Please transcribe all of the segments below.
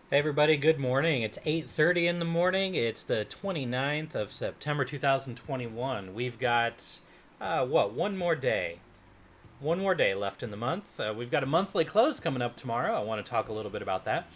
Hey everybody, good morning. It's 8:30 in the morning. It's the 29th of September 2021. We've got one more day. One more day left in the month. We've got a monthly close coming up tomorrow. I want to talk a little bit about that.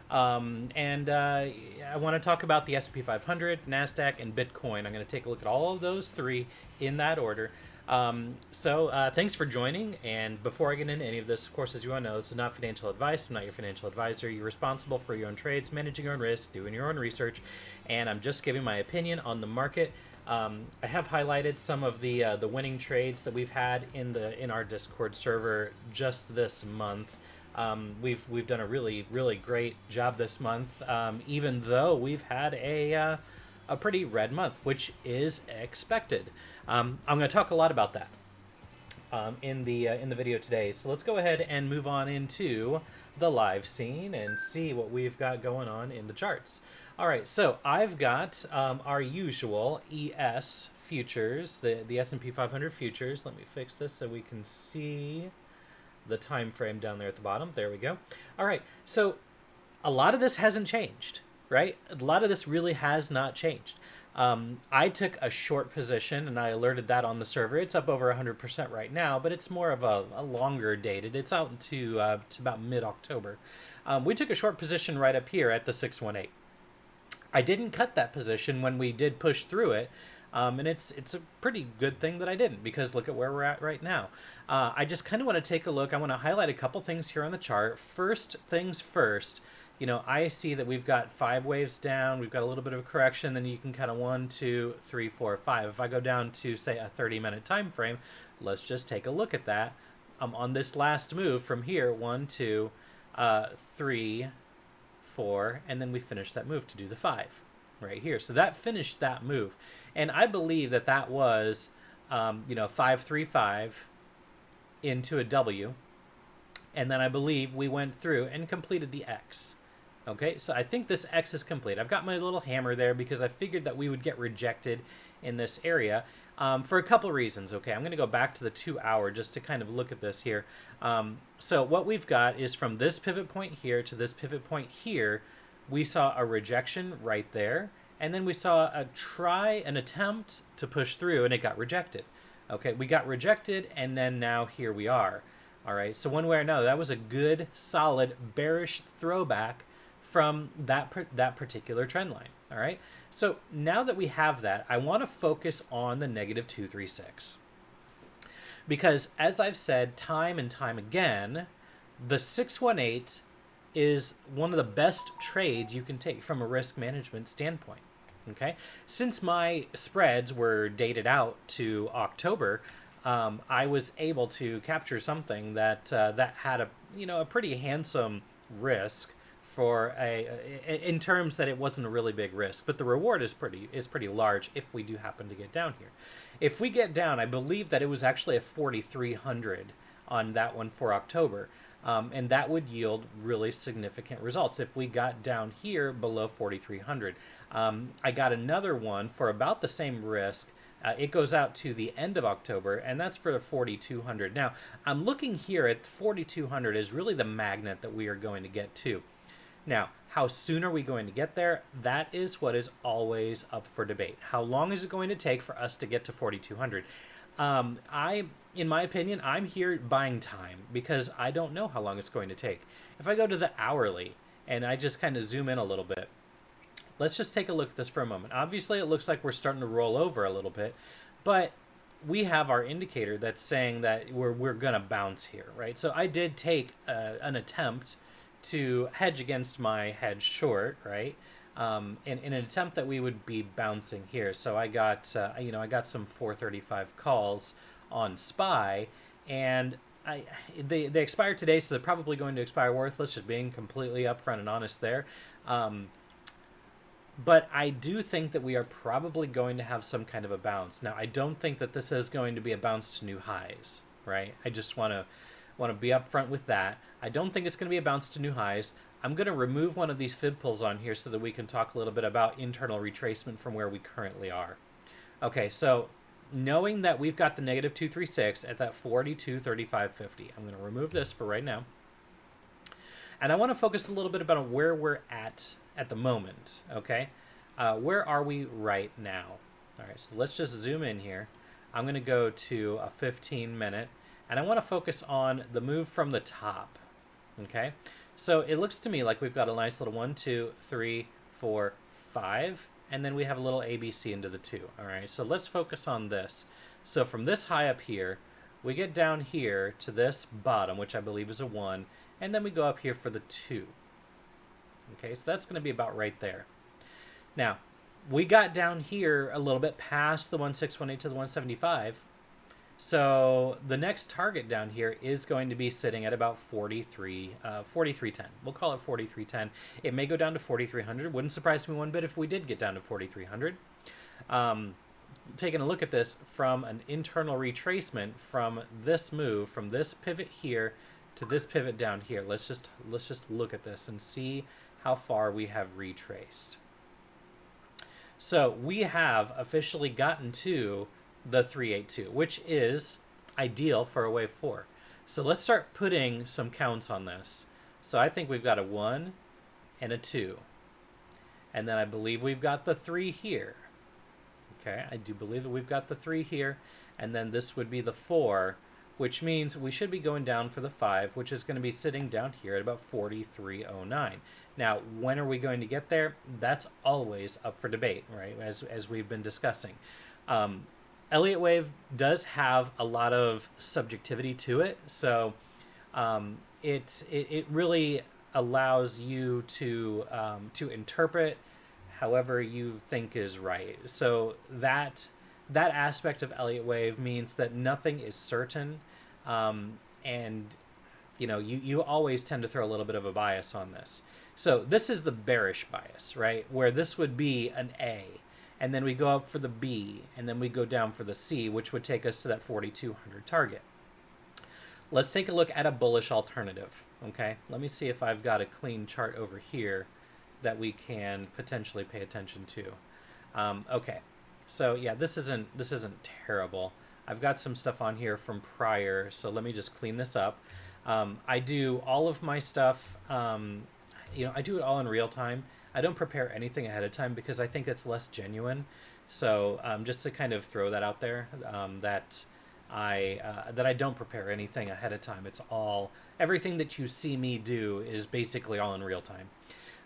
And I want to talk about the S&P 500, NASDAQ, and Bitcoin. I'm going to take a look at all of those three in that order. Thanks for joining. And before I get into any of this, of course, as you all know, this is not financial advice. I'm not your financial advisor. You're responsible for your own trades, managing your own risk, doing your own research, and I'm just giving my opinion on the market. I have highlighted some of the winning trades that we've had in our Discord server just this month. We've done a really great job this month, even though we've had a pretty red month, which is expected. I'm going to talk a lot about that in the video today. So let's go ahead and move on into the live scene and see what we've got going on in the charts. All right, so I've got our usual ES futures, the S&P 500 futures. Let me fix this so we can see the time frame down there at the bottom. There we go. All right, so a lot of this hasn't changed, right? A lot of this really has not changed. I took a short position and I alerted that on the server. It's up over 100% right now, but it's more of a longer dated. It's out to about mid-October. We took a short position right up here at the 618. I didn't cut that position when we did push through it, and it's a pretty good thing that I didn't, because look at where we're at right now. I just kind of want to take a look. I want to highlight a couple things here on the chart. First things first, I see that we've got 5 waves down. We've got a little bit of a correction. Then you can kind of 1, 2, 3, 4, 5. If I go down to, say, a 30-minute time frame, let's just take a look at that. On this last move from here, 1, 2, 3, 4, and then we finish that move to do the 5 right here. So that finished that move. And I believe that that was, 535 into a W. And then I believe we went through and completed the X. Okay, so I think this X is complete. I've got my little hammer there because I figured that we would get rejected in this area for a couple reasons. Okay, I'm going to go back to the 2 hour just to kind of look at this here. So what we've got is from this pivot point here to this pivot point here, we saw a rejection right there. And then we saw an attempt to push through, and it got rejected. Okay, we got rejected, and then now here we are. All right, so one way or another, that was a good, solid, bearish throwback from that particular trend line. All right, so now that we have that, I want to focus on the negative 236. Because as I've said time and time again, the 618 is one of the best trades you can take from a risk management standpoint. Okay, since my spreads were dated out to October, I was able to capture something that had a pretty handsome risk for in terms that it wasn't a really big risk, but the reward is pretty large if we do happen to get down here. If we get down, I believe that it was actually a 4,300 on that one for October. And that would yield really significant results if we got down here below 4,300. I got another one for about the same risk. It goes out to the end of October, and that's for the 4,200. Now, I'm looking here at 4,200 is really the magnet that we are going to get to. Now, how soon are we going to get there? That is what is always up for debate. How long is it going to take for us to get to 4,200? In my opinion, I'm here buying time because I don't know how long it's going to take. If I go to the hourly and I just kind of zoom in a little bit, let's just take a look at this for a moment. Obviously, it looks like we're starting to roll over a little bit, but we have our indicator that's saying that we're going to bounce here, right? So I did take an attempt to hedge against my hedge short, right? In an attempt that we would be bouncing here. So I got, I got some 435 calls on SPY, and they expired today, so they're probably going to expire worthless, just being completely upfront and honest there. But I do think that we are probably going to have some kind of a bounce. Now, I don't think that this is going to be a bounce to new highs, right? I just want to be upfront with that. I don't think it's going to be a bounce to new highs. I'm going to remove one of these fib pulls on here so that we can talk a little bit about internal retracement from where we currently are. Okay, so knowing that we've got the negative 236 at that 42.3550, I'm going to remove this for right now. And I want to focus a little bit about where we're at the moment, okay? Where are we right now? All right, so let's just zoom in here. I'm going to go to a 15-minute, and I want to focus on the move from the top, okay? So it looks to me like we've got a nice little 1, 2, 3, 4, 5, and then we have a little ABC into the 2, all right? So let's focus on this. So from this high up here, we get down here to this bottom, which I believe is a 1, and then we go up here for the 2. Okay, so that's going to be about right there. Now, we got down here a little bit past the 1618 to the 175. So the next target down here is going to be sitting at about 4310. We'll call it 4310. It may go down to 4300. Wouldn't surprise me one bit if we did get down to 4300. Taking a look at this from an internal retracement from this move, from this pivot here to this pivot down here. Let's just look at this and see how far we have retraced. So we have officially gotten to the 382, which is ideal for a wave 4. So let's start putting some counts on this. So I think we've got a 1 and a 2. And then I believe we've got the 3 here. Okay, I do believe that we've got the 3 here. And then this would be the 4, which means we should be going down for the 5, which is going to be sitting down here at about 4309. Now, when are we going to get there? That's always up for debate, right, as we've been discussing. Elliott wave does have a lot of subjectivity to it, so it really allows you to interpret however you think is right. So that aspect of Elliott wave means that nothing is certain, and you always tend to throw a little bit of a bias on this. So this is the bearish bias, right, where this would be an A, and then we go up for the B, and then we go down for the C, which would take us to that 4200 target. Let's take a look at a bullish alternative, okay? Let me see if I've got a clean chart over here that we can potentially pay attention to. Okay, so yeah, this isn't terrible. I've got some stuff on here from prior, so let me just clean this up. I do all of my stuff, I do it all in real time. I don't prepare anything ahead of time because I think it's less genuine. So just to kind of throw that out there, that I don't prepare anything ahead of time. It's all, everything that you see me do is basically all in real time.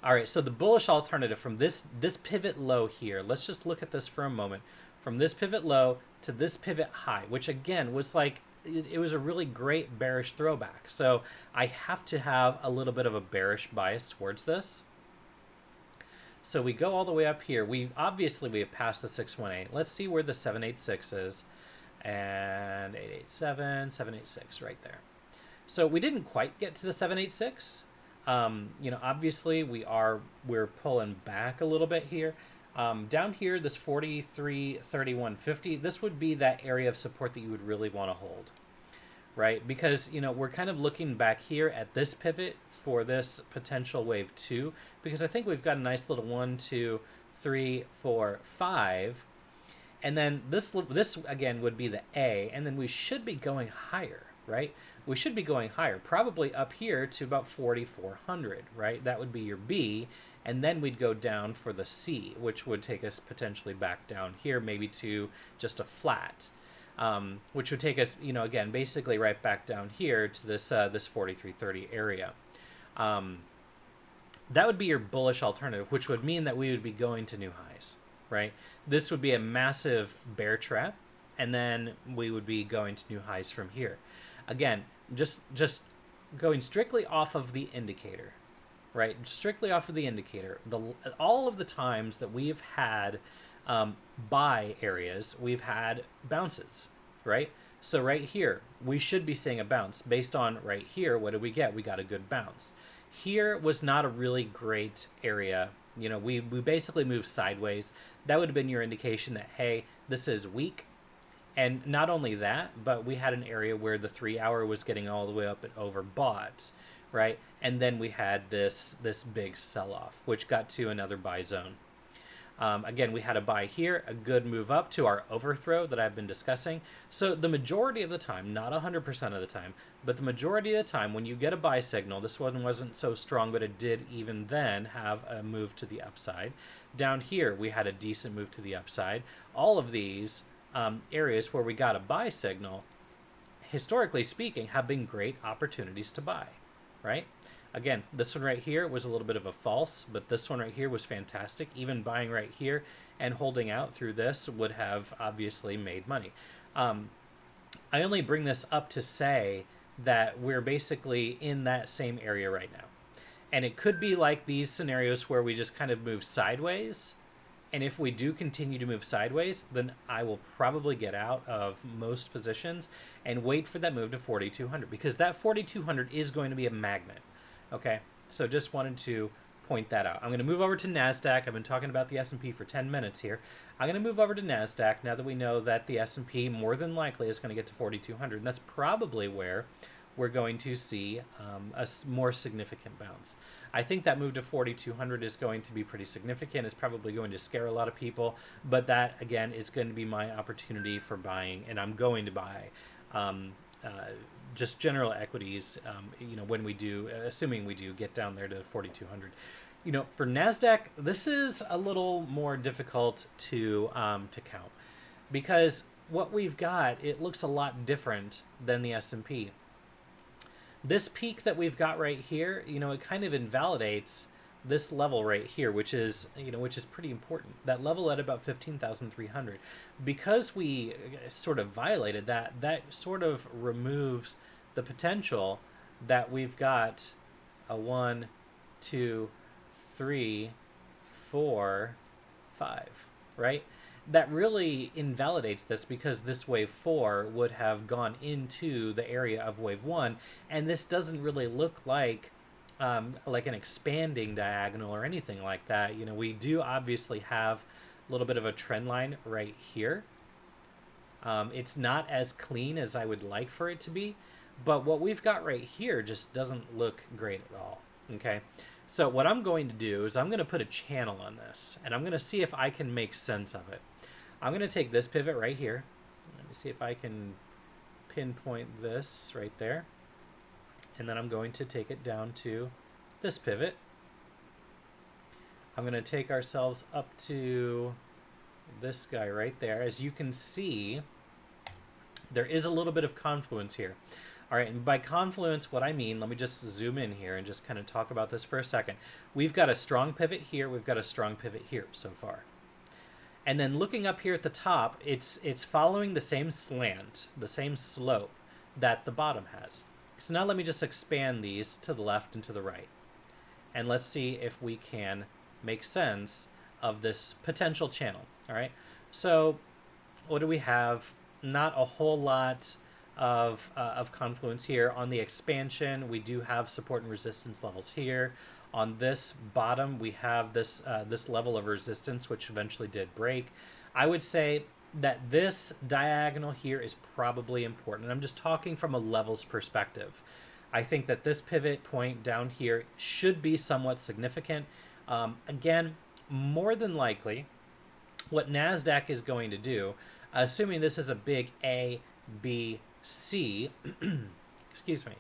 All right, so the bullish alternative from this pivot low here, let's just look at this for a moment. From this pivot low to this pivot high, which again was like, it was a really great bearish throwback. So I have to have a little bit of a bearish bias towards this. So we go all the way up here. We have passed the 618. Let's see where the 786 is. And 887, 786 right there. So we didn't quite get to the 786. Obviously we're pulling back a little bit here. Down here, this 43.3150, this would be that area of support that you would really want to hold, right? Because, we're kind of looking back here at this pivot for this potential wave 2, because I think we've got a nice little 1, 2, 3, 4, 5, and then this again would be the A, and then we should be going higher, right? We should be going higher, probably up here to about 4,400, right? That would be your B, and then we'd go down for the C, which would take us potentially back down here, maybe to just a flat, which would take us, again, basically right back down here to this 4330 area. That would be your bullish alternative, which would mean that we would be going to new highs, right? This would be a massive bear trap, and then we would be going to new highs from here. Again, just going strictly off of the indicator, right? Strictly off of the indicator. All of the times that we've had buy areas, we've had bounces, right? So right here, we should be seeing a bounce. Based on right here, what did we get? We got a good bounce. Here was not a really great area. We basically moved sideways. That would have been your indication that, hey, this is weak. And not only that, but we had an area where the 3-hour was getting all the way up and overbought, right? And then we had this big sell-off, which got to another buy zone. Again, we had a buy here, a good move up to our overthrow that I've been discussing. So the majority of the time, not 100% of the time, but the majority of the time when you get a buy signal, this one wasn't so strong, but it did even then have a move to the upside. Down here, we had a decent move to the upside. All of these areas where we got a buy signal, historically speaking, have been great opportunities to buy, right? Again, this one right here was a little bit of a false, but this one right here was fantastic. Even buying right here and holding out through this would have obviously made money. I only bring this up to say that we're basically in that same area right now. And it could be like these scenarios where we just kind of move sideways. And if we do continue to move sideways, then I will probably get out of most positions and wait for that move to 4,200, because that 4,200 is going to be a magnet. Okay, so just wanted to point that out. I'm going to move over to NASDAQ. I've been talking about the S&P for 10 minutes here. I'm going to move over to NASDAQ now that we know that the S&P more than likely is going to get to 4,200. And that's probably where we're going to see a more significant bounce. I think that move to 4,200 is going to be pretty significant. It's probably going to scare a lot of people. But that, again, is going to be my opportunity for buying. And I'm going to buy just general equities, when we do, assuming we do get down there to 4,200. For NASDAQ, this is a little more difficult to count, because what we've got, it looks a lot different than the S&P. This peak that we've got right here, it kind of invalidates this level right here, which is pretty important. That level at about 15,300, because we sort of violated that sort of removes the potential that we've got a 1, 2, 3, 4, 5, right? That really invalidates this, because this wave 4 would have gone into the area of wave 1, and this doesn't really look like an expanding diagonal or anything like that. We do obviously have a little bit of a trend line right here. It's not as clean as I would like for it to be, but what we've got right here just doesn't look great at all. Okay, so what I'm going to do is I'm going to put a channel on this, and I'm going to see if I can make sense of it. I'm going to take this pivot right here. Let me see if I can pinpoint this right there. And then I'm going to take it down to this pivot. I'm going to take ourselves up to this guy right there. As you can see, there is a little bit of confluence here. All right, and by confluence, what I mean, let me just zoom in here and just kind of talk about this for a second. We've got a strong pivot here. We've got a strong pivot here so far. And then looking up here at the top, it's following the same slant, the same slope that the bottom has. So now let me just expand these to the left and to the right. And let's see if we can make sense of this potential channel. All right, so what do we have? Not a whole lot of confluence here. On the expansion, we do have support and resistance levels here. On this bottom, we have this level of resistance, which eventually did break. I would say that this diagonal here is probably important. I'm just talking from a levels perspective. I think that this pivot point down here should be somewhat significant. Again, more than likely, what NASDAQ is going to do, assuming this is a big A, B, C, excuse me.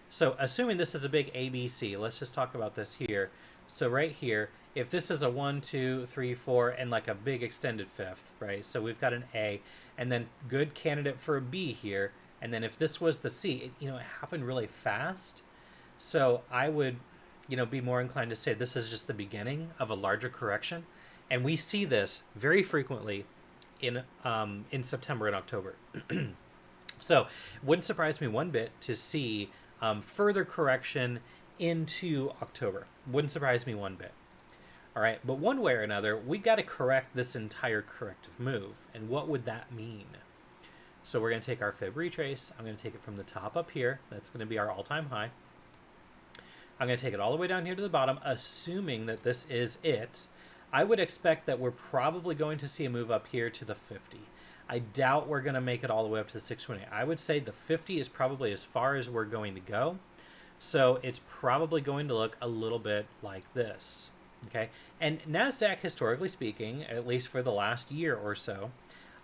So assuming this is a big ABC, let's just talk about this here. So right here, if this is a 1, 2, 3, 4, and like a big extended fifth, right? So we've got an A, and then good candidate for a B here. And then if this was the C, it happened really fast. So I would, be more inclined to say this is just the beginning of a larger correction. And we see this very frequently in September and October. So it wouldn't surprise me one bit to see further correction into October. Wouldn't surprise me one bit. All right, but one way or another, we got to correct this entire corrective move. And what would that mean? So we're going to take our fib retrace. I'm going to take it from the top up here. That's going to be our all-time high. I'm going to take it all the way down here to the bottom, assuming that this is it. I would expect that we're probably going to see a move up here to the 50. I doubt we're going to make it all the way up to the 620. I would say the 50 is probably as far as we're going to go. So it's probably going to look a little bit like this. Okay, and NASDAQ, historically speaking, at least for the last year or so,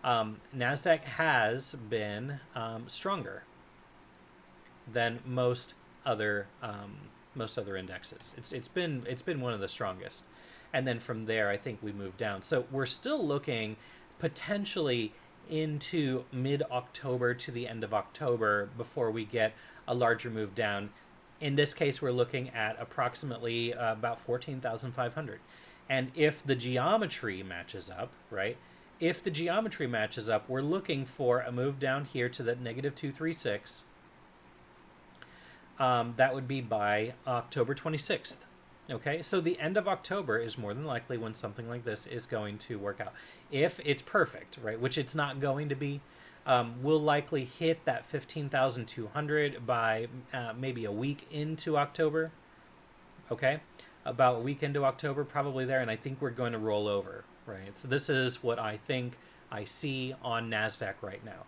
NASDAQ has been stronger than most other indexes. It's been one of the strongest, and then from there, I think we moved down. So we're still looking potentially into mid-October to the end of October before we get a larger move down. In this case, we're looking at approximately about 14,500. And if the geometry matches up, right? If the geometry matches up, we're looking for a move down here to that negative 236. That would be by October 26th. Okay, so the end of October is more than likely when something like this is going to work out. If it's perfect, right, which it's not going to be, we'll likely hit that 15,200 by maybe a week into October. Okay, about a week into October, probably there, and I think we're going to roll over, right? So this is what I think I see on NASDAQ right now.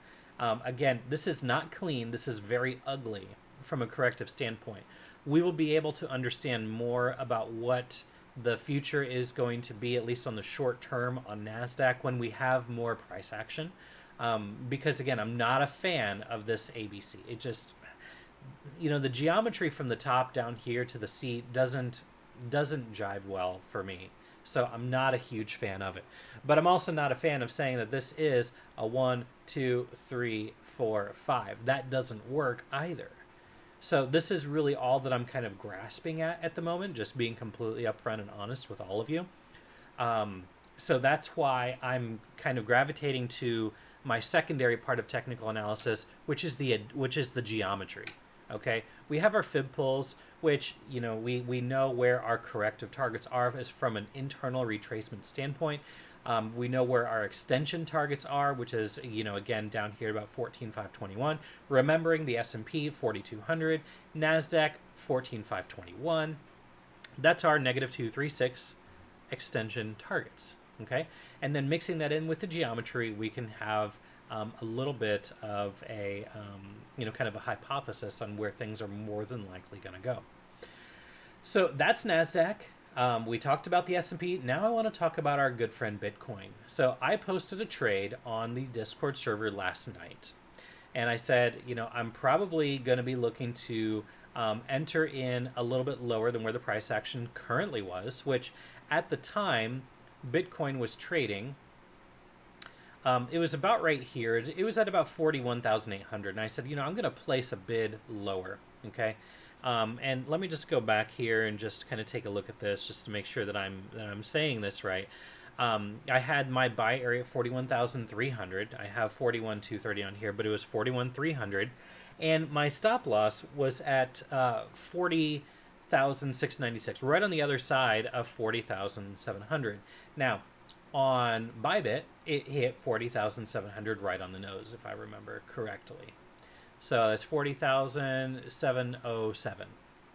Again, this is not clean. This is very ugly from a corrective standpoint. We will be able to understand more about what the future is going to be, at least on the short term on NASDAQ, when we have more price action. Because again, I'm not a fan of this ABC. It just, the geometry from the top down here to the C doesn't jive well for me. So I'm not a huge fan of it. But I'm also not a fan of saying that this is a 1, 2, 3, 4, 5. That doesn't work either. So this is really all that I'm kind of grasping at the moment, just being completely upfront and honest with all of you. So that's why I'm kind of gravitating to my secondary part of technical analysis, which is the geometry. Okay, we have our fib pulls, which we know where our corrective targets are as from an internal retracement standpoint. We know where our extension targets are, which is, again, down here about 14,521. Remembering the S&P 4,200, NASDAQ 14,521. That's our negative 236 extension targets, okay? And then mixing that in with the geometry, we can have a little bit of a, kind of a hypothesis on where things are more than likely going to go. So that's NASDAQ. We talked about the S&P. Now I want to talk about our good friend Bitcoin. So I posted a trade on the Discord server last night. And I said, I'm probably going to be looking to enter in a little bit lower than where the price action currently was, which at the time Bitcoin was trading. It was about right here. It was at about 41,800. And I said, I'm going to place a bid lower. Okay. And let me just go back here and just kind of take a look at this just to make sure that I'm saying this right. I had my buy area at 41,300. I have 41,230 on here, but it was 41,300, and my stop loss was at 40,696, right on the other side of 40,700. Now, on Bybit, it hit 40,700 right on the nose, if I remember correctly. So it's 40,707.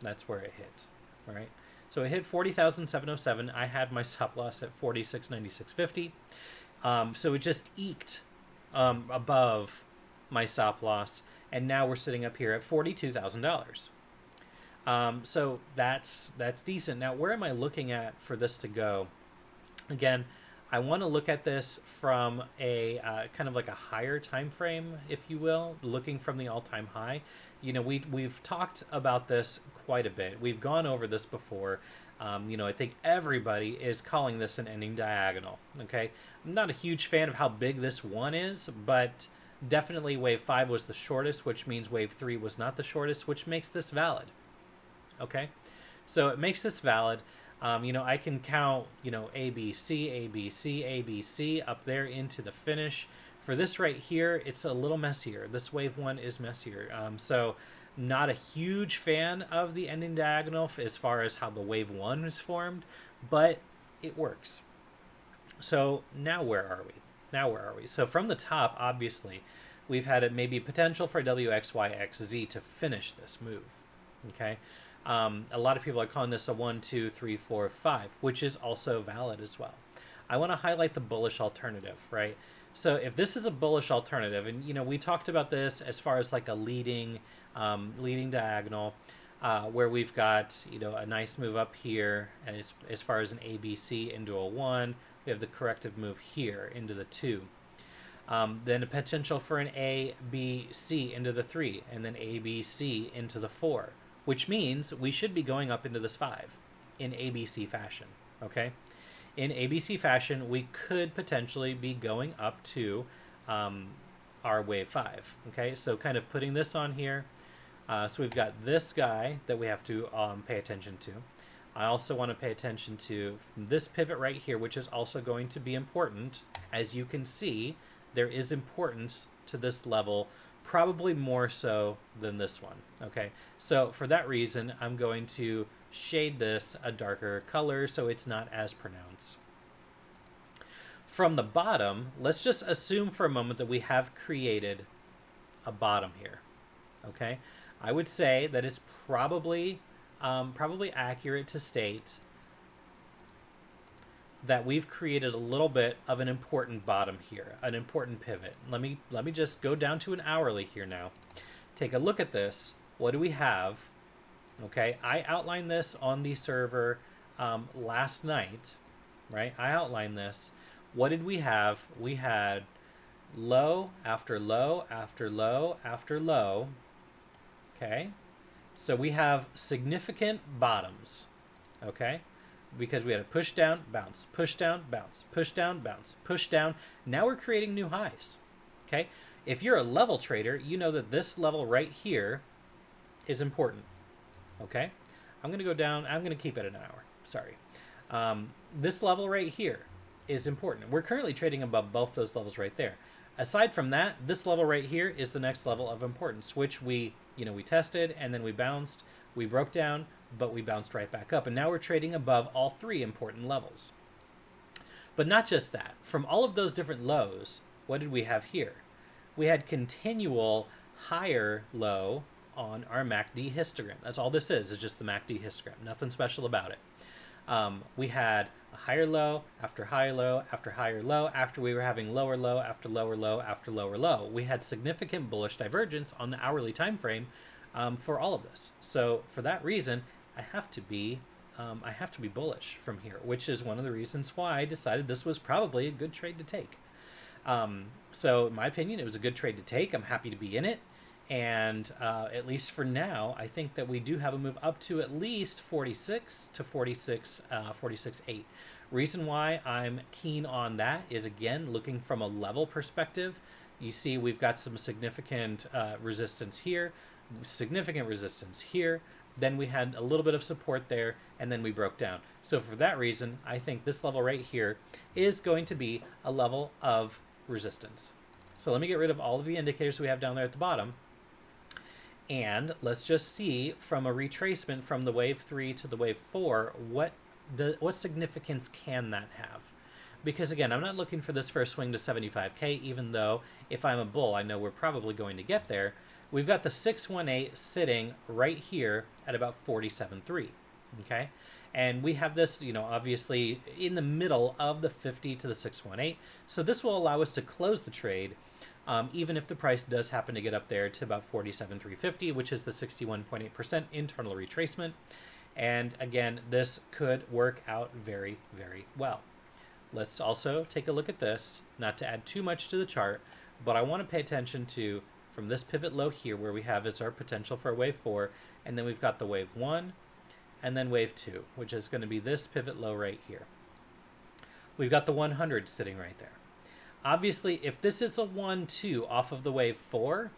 That's where it hit, right? So it hit 40,707. I had my stop loss at 4696.50. So it just eked above my stop loss, and now we're sitting up here at $42,000. So that's decent. Now, where am I looking at for this to go? Again, I want to look at this from a kind of like a higher time frame, if you will, looking from the all-time high. We've talked about this quite a bit. We've gone over this before. I think everybody is calling this an ending diagonal. Okay, I'm not a huge fan of how big this one is, but definitely wave 5 was the shortest, which means wave 3 was not the shortest, which makes this valid. Okay, so it makes this valid. I can count, A, B, C, A, B, C, A, B, C up there into the finish. For this right here, it's a little messier. This wave 1 is messier. So not a huge fan of the ending diagonal as far as how the wave 1 is formed, but it works. So now where are we? So from the top, obviously, we've had maybe potential for WXYXZ to finish this move. Okay. A lot of people are calling this a 1, 2, 3, 4, 5, which is also valid as well. I want to highlight the bullish alternative, right? So if this is a bullish alternative, and we talked about this as far as like a leading diagonal, where we've got, you know, a nice move up here as far as an ABC into a 1. We have the corrective move here into the 2. Then a potential for an ABC into the 3, and then ABC into the 4, which means we should be going up into this 5 in ABC fashion, okay? In ABC fashion, we could potentially be going up to our wave 5, okay? So kind of putting this on here. So we've got this guy that we have to pay attention to. I also want to pay attention to this pivot right here, which is also going to be important. As you can see, there is importance to this level, probably more so than this one, okay? So for that reason, I'm going to shade this a darker color so it's not as pronounced. From the bottom, let's just assume for a moment that we have created a bottom here, okay? I would say that it's probably accurate to state that we've created a little bit of an important bottom here, an important pivot. Let me just go down to an hourly here now. Take a look at this. What do we have? Okay, I outlined this on the server last night, right? I outlined this. What did we have? We had low after low after low after low. Okay, so we have significant bottoms, okay? Because we had a push down, bounce, push down, bounce, push down, bounce, push down. Now we're creating new highs, okay? If you're a level trader, you know that this level right here is important, okay? I'm going to go down. I'm going to keep it an hour. Sorry. This level right here is important. We're currently trading above both those levels right there. Aside from that, this level right here is the next level of importance, which we tested and then we bounced, we broke down, but we bounced right back up. And now we're trading above all 3 important levels. But not just that. From all of those different lows, what did we have here? We had continual higher low on our MACD histogram. That's all this is just the MACD histogram. Nothing special about it. We had a higher low after higher low after higher low after we were having lower low after lower low after lower low. We had significant bullish divergence on the hourly time frame for all of this. So for that reason, I have to be bullish from here, which is one of the reasons why I decided this was probably a good trade to take. So in my opinion, it was a good trade to take. I'm happy to be in it. And at least for now, I think that we do have a move up to at least 46 to 46.8. Reason why I'm keen on that is, again, looking from a level perspective. You see we've got some significant resistance here, significant resistance here. Then we had a little bit of support there, and then we broke down. So for that reason, I think this level right here is going to be a level of resistance. So let me get rid of all of the indicators we have down there at the bottom. And let's just see from a retracement from the wave 3 to the wave 4, what significance can that have? Because again, I'm not looking for this first swing to 75K, even though if I'm a bull, I know we're probably going to get there. We've got the 618 sitting right here at about 47.3, okay? And we have this, obviously in the middle of the 50 to the 618. So this will allow us to close the trade even if the price does happen to get up there to about 47,350, which is the 61.8% internal retracement. And again, this could work out very, very well. Let's also take a look at this, not to add too much to the chart, but I want to pay attention to from this pivot low here where we have is our potential for wave 4, and then we've got the wave 1, and then wave 2, which is going to be this pivot low right here. We've got the 100 sitting right there. Obviously, if this is a 1-2 off of the wave 4,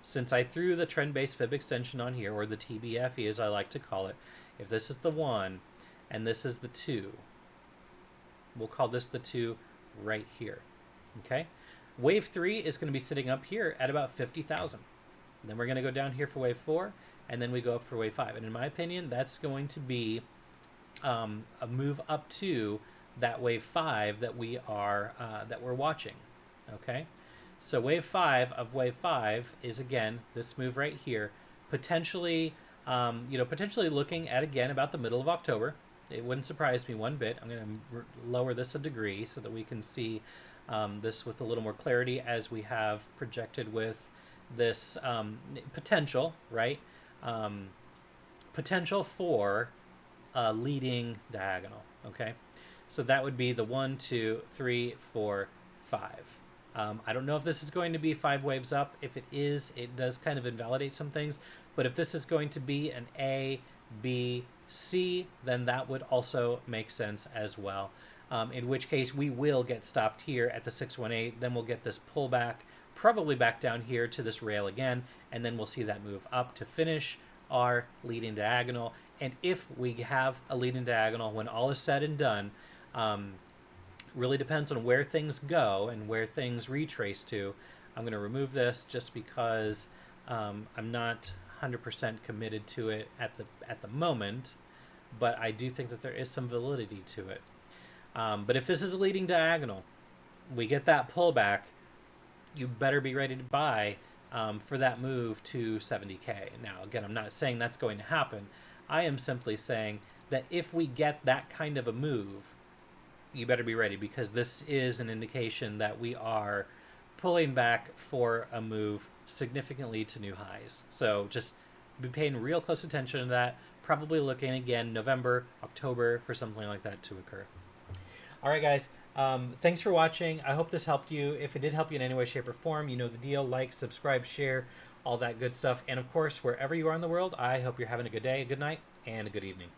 since I threw the trend-based fib extension on here, or the TBFE as I like to call it, if this is the 1 and this is the 2, we'll call this the 2 right here, okay? Wave 3 is going to be sitting up here at about 50,000. Then we're going to go down here for wave 4, and then we go up for wave 5. And in my opinion, that's going to be a move up to that wave 5 that we're watching, okay? So wave 5 of wave 5 is, again, this move right here, potentially looking at, again, about the middle of October. It wouldn't surprise me one bit. I'm going to lower this a degree so that we can see this with a little more clarity as we have projected with this potential, right? potential for a leading diagonal. Okay, so that would be the 1, 2, 3, 4, 5. I don't know if this is going to be 5 waves up. If it is, it does kind of invalidate some things. But if this is going to be an A, B, C, then that would also make sense as well. In which case we will get stopped here at the 618. Then we'll get this pullback, probably back down here to this rail again, and then we'll see that move up to finish our leading diagonal. And if we have a leading diagonal, when all is said and done, really depends on where things go and where things retrace to. I'm going to remove this just because I'm not 100% committed to it at the moment, but I do think that there is some validity to it. But if this is a leading diagonal, we get that pullback, you better be ready to buy for that move to 70K. Now, again, I'm not saying that's going to happen. I am simply saying that if we get that kind of a move, you better be ready, because this is an indication that we are pulling back for a move significantly to new highs. So just be paying real close attention to that. Probably looking again November, October for something like that to occur. All right, guys. Thanks for watching. I hope this helped you. If it did help you in any way, shape, or form, you know the deal. Like, subscribe, share, all that good stuff. And of course, wherever you are in the world, I hope you're having a good day, a good night, and a good evening.